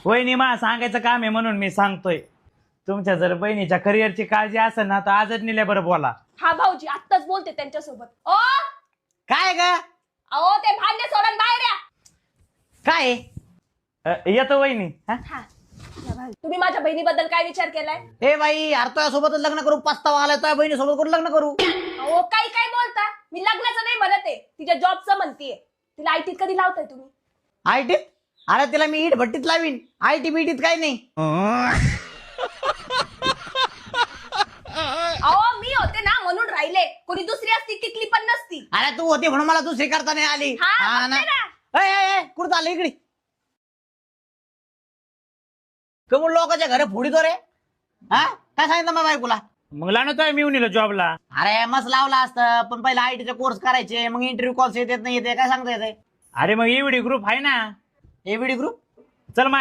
वहिनी मा सांगायचं काम आहे म्हणून मी सांगतोय. तुमच्या जर बहिणीच्या करिअरची काळजी असेल ना तर आजच निल्या बरं बोला. हा भाऊजी आत्ताच बोलते त्यांच्यासोबत. ओ काय ग अहो ते भांडे सोडून बाहेर या. काय येतो वहिनी. हा? हा या भाऊजी. तुम्ही माझ्या बहिणीबद्दल काय विचार केलाय? ए बाई अरे तुझ्या सोबतच लग्न करू पस्तावा आलाय तुझ्या बहिणी सोबत कोण लग्न करू. अहो काही काय बोलता? मी लग्नाचं नाही म्हणत आहे, तिच्या जॉबचं म्हणतीये. तिला आयटीत कधी लावताय तुम्ही? आयटीत अरे तिला मी इट भट्टीत लावीन आयटी बीटीत काही नाही. अहो मी होते ना म्हणून राहिले, कोणी दुसरी असती टिकली पण नसती. अरे तू होती म्हणून मला दुसरी करता नाही आली. हा, हा ना. बघते ए कुठं आलं इकडे कमून लोकांच्या घरे फोडीतो रे. हा काय सांगितलं मग बायकोला? मग लावतोय मी उनीला जॉबला. अरे मस्त लावला असतं पण पहिला आयटीचा कोर्स करायचे मग इंटरव्ह्यू कॉल्स येत नाही येते काय सांगता येते. अरे मग एवढी ग्रुप आहे ना. एबीडी ग्रुप चल मा